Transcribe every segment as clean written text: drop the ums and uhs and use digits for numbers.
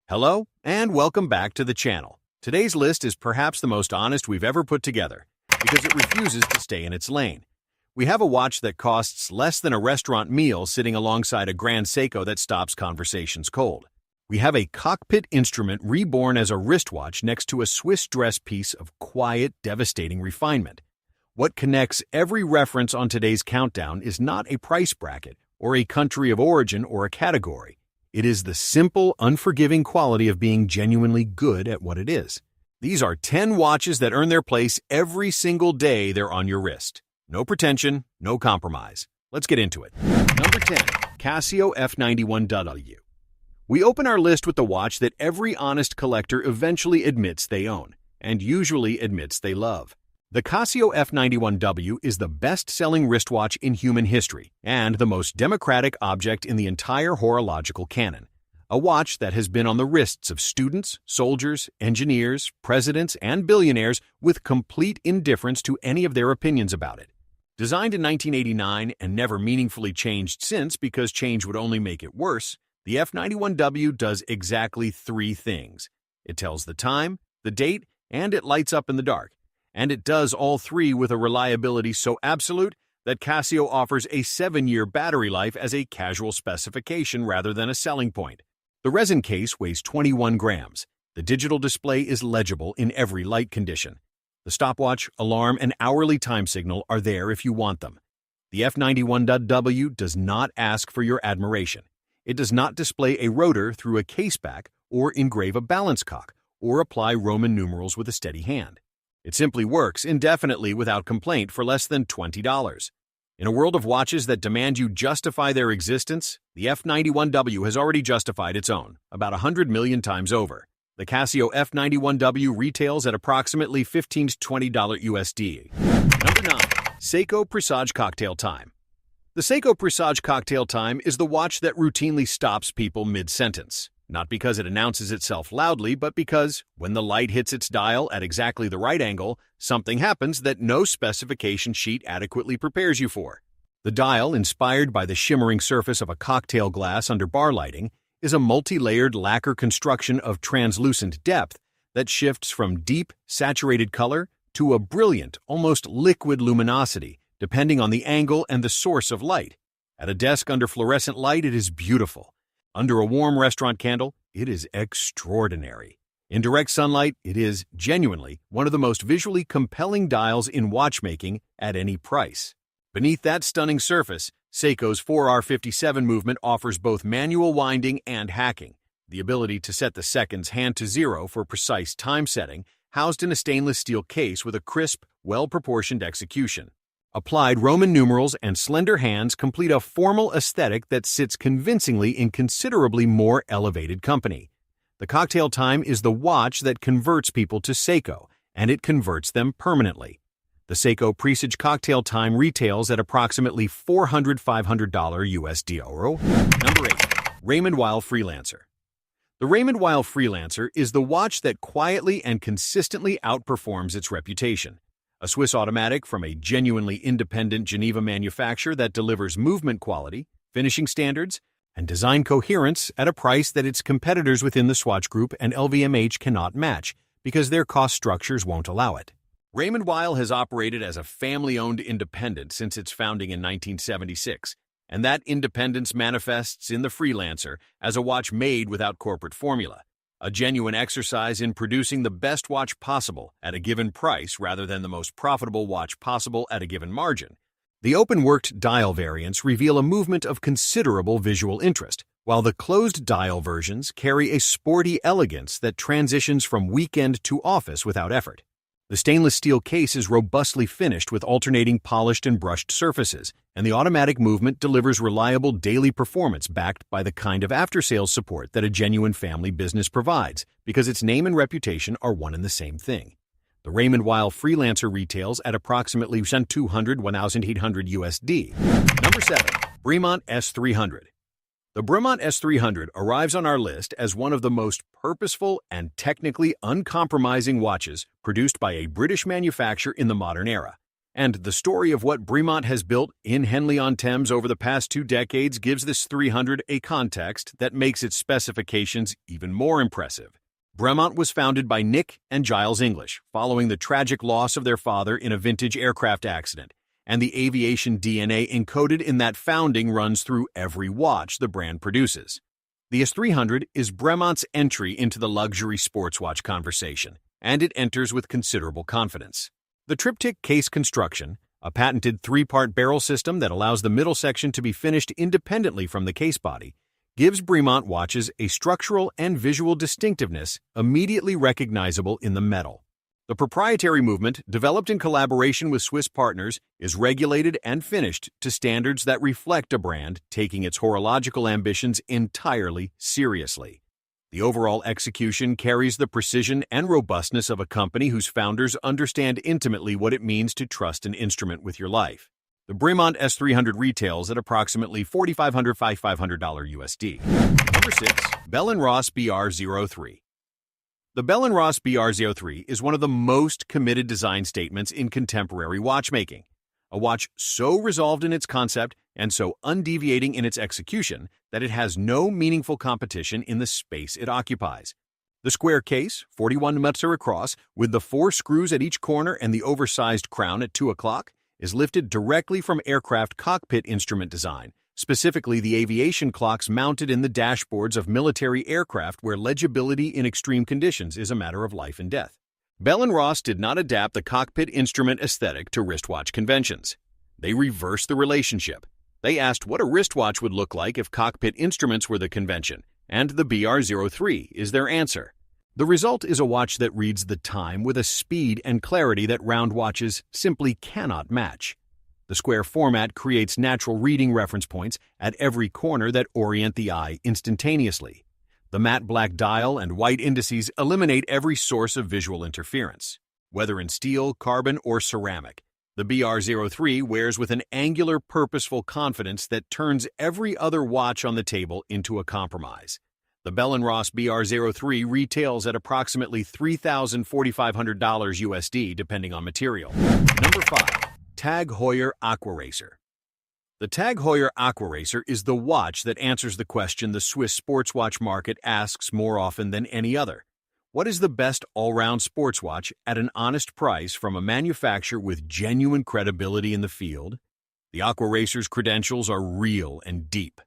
Hello, and welcome back to the channel. Today's list is perhaps the most honest we've ever put together, because it refuses to stay in its lane. We have a watch that costs less than a restaurant meal sitting alongside a grand Seiko that stops conversations cold. We have a cockpit instrument reborn as a wristwatch next to a Swiss dress piece of quiet, devastating refinement. What connects every reference on today's countdown is not a price bracket, or a country of origin, or a category. It is the simple, unforgiving quality of being genuinely good at what it is. These are 10 watches that earn their place every single day they're on your wrist. No pretension, no compromise. Let's get into it. Number 10. Casio F91W. We open our list with the watch that every honest collector eventually admits they own, and usually admits they love. The Casio F91W is the best-selling wristwatch in human history and the most democratic object in the entire horological canon. A watch that has been on the wrists of students, soldiers, engineers, presidents, and billionaires with complete indifference to any of their opinions about it. Designed in 1989 and never meaningfully changed since because change would only make it worse, the F91W does exactly 3 things. It tells the time, the date, and it lights up in the dark. And it does all 3 with a reliability so absolute that Casio offers a 7-year battery life as a casual specification rather than a selling point. The resin case weighs 21 grams. The digital display is legible in every light condition. The stopwatch, alarm, and hourly time signal are there if you want them. The F91W does not ask for your admiration. It does not display a rotor through a caseback or engrave a balance cock or apply Roman numerals with a steady hand. It simply works indefinitely without complaint for less than $20. In a world of watches that demand you justify their existence, the F91W has already justified its own, about 100 million times over. The Casio F91W retails at approximately $15 to $20 USD. Number 9. Seiko Presage Cocktail Time. The Seiko Presage Cocktail Time is the watch that routinely stops people mid-sentence. Not because it announces itself loudly, but because, when the light hits its dial at exactly the right angle, something happens that no specification sheet adequately prepares you for. The dial, inspired by the shimmering surface of a cocktail glass under bar lighting, is a multi-layered lacquer construction of translucent depth that shifts from deep, saturated color to a brilliant, almost liquid luminosity, depending on the angle and the source of light. At a desk under fluorescent light, it is beautiful. Under a warm restaurant candle, it is extraordinary. In direct sunlight, it is, genuinely, one of the most visually compelling dials in watchmaking at any price. Beneath that stunning surface, Seiko's 4R57 movement offers both manual winding and hacking, the ability to set the seconds hand to zero for precise time setting, housed in a stainless steel case with a crisp, well-proportioned execution. Applied Roman numerals and slender hands complete a formal aesthetic that sits convincingly in considerably more elevated company. The Cocktail Time is the watch that converts people to Seiko, and it converts them permanently. The Seiko Presage Cocktail Time retails at approximately $400 to $500 USD. Number 8. Raymond Weil Freelancer. The Raymond Weil Freelancer is the watch that quietly and consistently outperforms its reputation. A Swiss automatic from a genuinely independent Geneva manufacturer that delivers movement quality, finishing standards, and design coherence at a price that its competitors within the Swatch Group and LVMH cannot match because their cost structures won't allow it. Raymond Weil has operated as a family-owned independent since its founding in 1976, and that independence manifests in the Freelancer as a watch made without corporate formula. A genuine exercise in producing the best watch possible at a given price rather than the most profitable watch possible at a given margin. The open-worked dial variants reveal a movement of considerable visual interest, while the closed dial versions carry a sporty elegance that transitions from weekend to office without effort. The stainless steel case is robustly finished with alternating polished and brushed surfaces, and the automatic movement delivers reliable daily performance backed by the kind of after-sales support that a genuine family business provides, because its name and reputation are one and the same thing. The Raymond Weil Freelancer retails at approximately $1,200 to $1,800 USD. Number 7. Bremont S300. The Bremont S300 arrives on our list as one of the most purposeful and technically uncompromising watches produced by a British manufacturer in the modern era, And the story of what Bremont has built in Henley-on-Thames over the past 2 decades gives this 300 a context that makes its specifications even more impressive. Bremont was founded by Nick and Giles English following the tragic loss of their father in a vintage aircraft accident, and the aviation DNA encoded in that founding runs through every watch the brand produces. The S300 is Bremont's entry into the luxury sports watch conversation, and it enters with considerable confidence. The triptych case construction, a patented 3-part barrel system that allows the middle section to be finished independently from the case body, gives Bremont watches a structural and visual distinctiveness immediately recognizable in the metal. The proprietary movement, developed in collaboration with Swiss partners, is regulated and finished to standards that reflect a brand taking its horological ambitions entirely seriously. The overall execution carries the precision and robustness of a company whose founders understand intimately what it means to trust an instrument with your life. The Bremont S300 retails at approximately $4,500 USD. Number 6. Bell & Ross BR03. The Bell & Ross BR03 is one of the most committed design statements in contemporary watchmaking. A watch so resolved in its concept and so undeviating in its execution that it has no meaningful competition in the space it occupies. The square case, 41 mm across, with the 4 screws at each corner and the oversized crown at 2 o'clock, is lifted directly from aircraft cockpit instrument design, specifically the aviation clocks mounted in the dashboards of military aircraft where legibility in extreme conditions is a matter of life and death. Bell & Ross did not adapt the cockpit instrument aesthetic to wristwatch conventions. They reversed the relationship. They asked what a wristwatch would look like if cockpit instruments were the convention, and the BR03 is their answer. The result is a watch that reads the time with a speed and clarity that round watches simply cannot match. The square format creates natural reading reference points at every corner that orient the eye instantaneously. The matte black dial and white indices eliminate every source of visual interference. Whether in steel, carbon, or ceramic, the BR03 wears with an angular, purposeful confidence that turns every other watch on the table into a compromise. The Bell & Ross BR03 retails at approximately $3,450 USD depending on material. Number 5. TAG Heuer Aquaracer. The TAG Heuer Aquaracer is the watch that answers the question the Swiss sports watch market asks more often than any other. What is the best all-round sports watch at an honest price from a manufacturer with genuine credibility in the field? The Aquaracer's credentials are real and deep.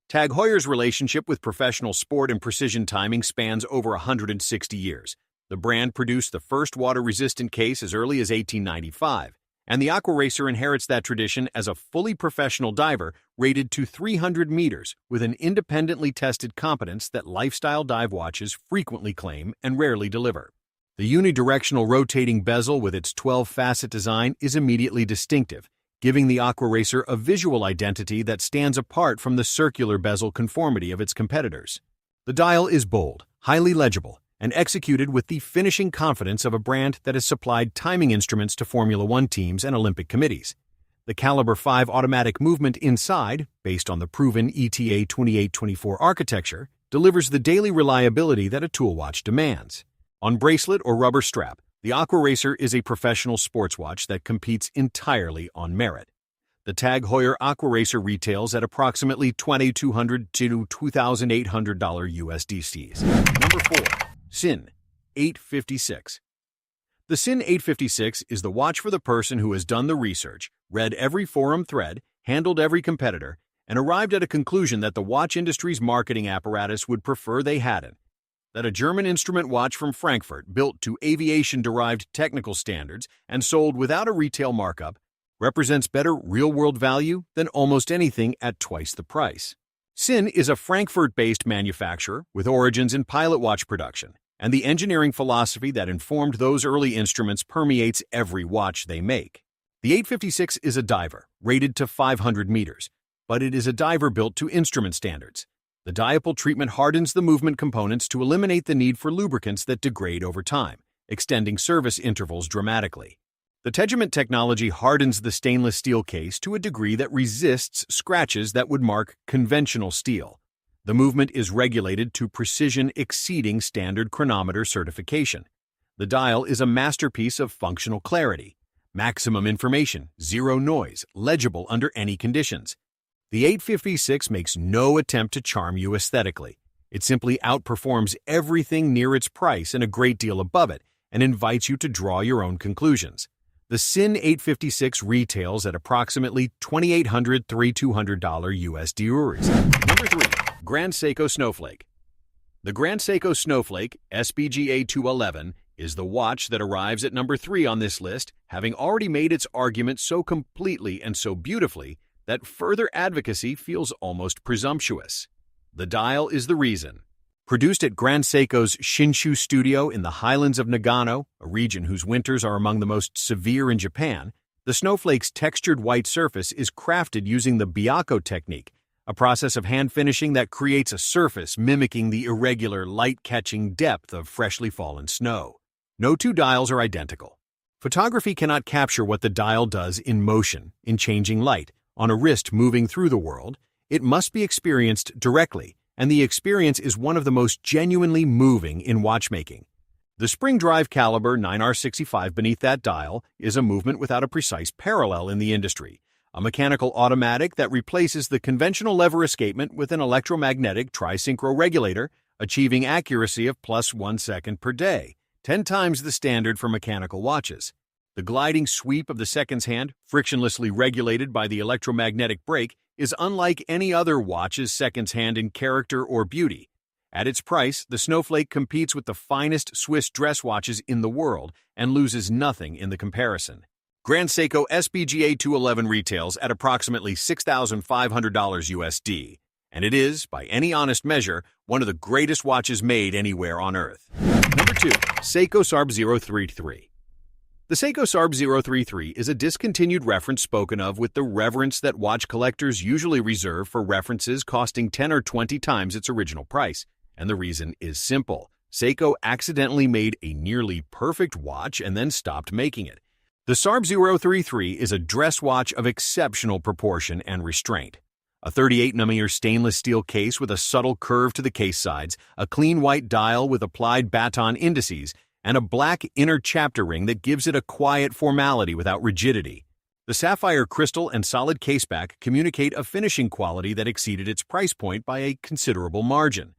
TAG Heuer's relationship with professional sport and precision timing spans over 160 years. The brand produced the first water-resistant case as early as 1895. And the Aquaracer inherits that tradition as a fully professional diver rated to 300 meters with an independently tested competence that lifestyle dive watches frequently claim and rarely deliver. The unidirectional rotating bezel with its 12-facet design is immediately distinctive, giving the Aquaracer a visual identity that stands apart from the circular bezel conformity of its competitors. The dial is bold, highly legible, and executed with the finishing confidence of a brand that has supplied timing instruments to Formula One teams and Olympic committees. The Caliber 5 automatic movement inside, based on the proven ETA 2824 architecture, delivers the daily reliability that a tool watch demands. On bracelet or rubber strap, the Aquaracer is a professional sports watch that competes entirely on merit. The TAG Heuer Aquaracer retails at approximately $2,200 to $2,800 USDCs. Number 4. SIN 856. The SIN 856 is the watch for the person who has done the research, read every forum thread, handled every competitor, and arrived at a conclusion that the watch industry's marketing apparatus would prefer they hadn't. That a German instrument watch from Frankfurt, built to aviation-derived technical standards and sold without a retail markup, represents better real-world value than almost anything at twice the price. SIN is a Frankfurt-based manufacturer with origins in pilot watch production, and the engineering philosophy that informed those early instruments permeates every watch they make. The 856 is a diver, rated to 500 meters, but it is a diver built to instrument standards. The diapole treatment hardens the movement components to eliminate the need for lubricants that degrade over time, extending service intervals dramatically. The Tegiment technology hardens the stainless steel case to a degree that resists scratches that would mark conventional steel. The movement is regulated to precision exceeding standard chronometer certification. The dial is a masterpiece of functional clarity. Maximum information, zero noise, legible under any conditions. The 856 makes no attempt to charm you aesthetically. It simply outperforms everything near its price and a great deal above it, and invites you to draw your own conclusions. The SIN 856 retails at approximately $2,800–$3,200 USD euros. Number 3. Grand Seiko Snowflake. The Grand Seiko Snowflake SBGA 211 is the watch that arrives at number 3 on this list, having already made its argument so completely and so beautifully that further advocacy feels almost presumptuous. The dial is the reason. Produced at Grand Seiko's Shinshu studio in the highlands of Nagano, a region whose winters are among the most severe in Japan, the Snowflake's textured white surface is crafted using the Byako technique, a process of hand finishing that creates a surface mimicking the irregular, light-catching depth of freshly fallen snow. No two dials are identical. Photography cannot capture what the dial does in motion, in changing light, on a wrist moving through the world. It must be experienced directly, and the experience is one of the most genuinely moving in watchmaking. The spring drive caliber 9R65 beneath that dial is a movement without a precise parallel in the industry, a mechanical automatic that replaces the conventional lever escapement with an electromagnetic tri-synchro regulator, achieving accuracy of +1 second per day, 10 times the standard for mechanical watches. The gliding sweep of the seconds hand, frictionlessly regulated by the electromagnetic brake, is unlike any other watch's seconds hand in character or beauty. At its price, the Snowflake competes with the finest Swiss dress watches in the world and loses nothing in the comparison. Grand Seiko SBGA 211 retails at approximately $6,500 USD, and it is, by any honest measure, one of the greatest watches made anywhere on Earth. Number 2. Seiko SARB 033. The Seiko SARB 033 is a discontinued reference spoken of with the reverence that watch collectors usually reserve for references costing 10 or 20 times its original price, and the reason is simple. Seiko accidentally made a nearly perfect watch and then stopped making it. The SARB 033 is a dress watch of exceptional proportion and restraint. A 38mm stainless steel case with a subtle curve to the case sides, a clean white dial with applied baton indices, and a black inner chapter ring that gives it a quiet formality without rigidity. The sapphire crystal and solid caseback communicate a finishing quality that exceeded its price point by a considerable margin.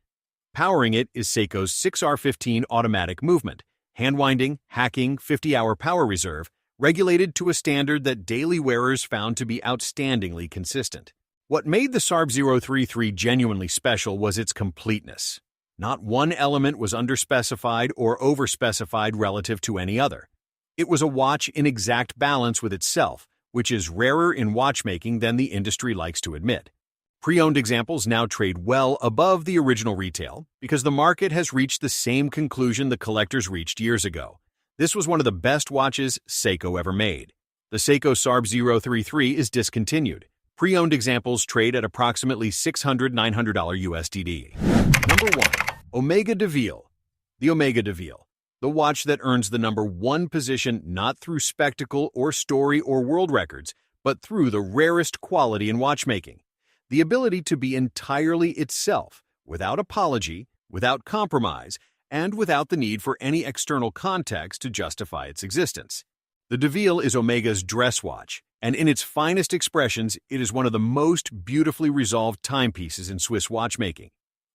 Powering it is Seiko's 6R15 automatic movement, hand-winding, hacking, 50-hour power reserve, regulated to a standard that daily wearers found to be outstandingly consistent. What made the SARB 033 genuinely special was its completeness. Not one element was underspecified or overspecified relative to any other. It was a watch in exact balance with itself, which is rarer in watchmaking than the industry likes to admit. Pre-owned examples now trade well above the original retail because the market has reached the same conclusion the collectors reached years ago. This was one of the best watches Seiko ever made. The Seiko SARB 033 is discontinued. Pre-owned examples trade at approximately $600–$900 USD. Number 1. Omega Deville. The Omega Deville, the watch that earns the number 1 position not through spectacle or story or world records, but through the rarest quality in watchmaking. The ability to be entirely itself, without apology, without compromise, and without the need for any external context to justify its existence. The Deville is Omega's dress watch, and in its finest expressions, it is one of the most beautifully resolved timepieces in Swiss watchmaking.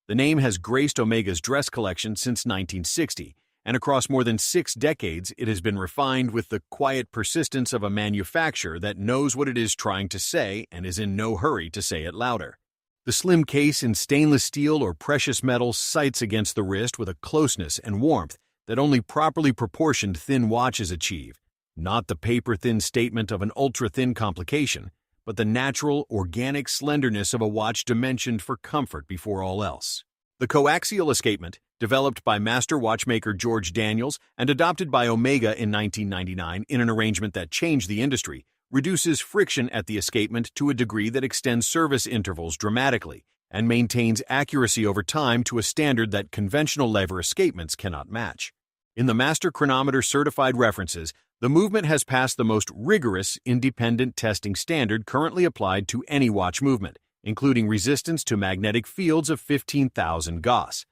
The name has graced Omega's dress collection since 1960, and across more than 6 decades, it has been refined with the quiet persistence of a manufacturer that knows what it is trying to say and is in no hurry to say it louder. The slim case in stainless steel or precious metal sights against the wrist with a closeness and warmth that only properly proportioned thin watches achieve, not the paper-thin statement of an ultra-thin complication, but the natural, organic slenderness of a watch dimensioned for comfort before all else. The coaxial escapement, developed by master watchmaker George Daniels and adopted by Omega in 1999 in an arrangement that changed the industry, reduces friction at the escapement to a degree that extends service intervals dramatically and maintains accuracy over time to a standard that conventional lever escapements cannot match. In the master chronometer certified references, the movement has passed the most rigorous independent testing standard currently applied to any watch movement, including resistance to magnetic fields of 15,000 Gauss.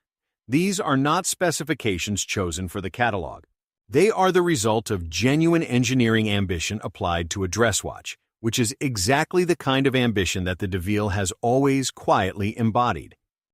These are not specifications chosen for the catalog. They are the result of genuine engineering ambition applied to a dress watch, which is exactly the kind of ambition that the DeVille has always quietly embodied.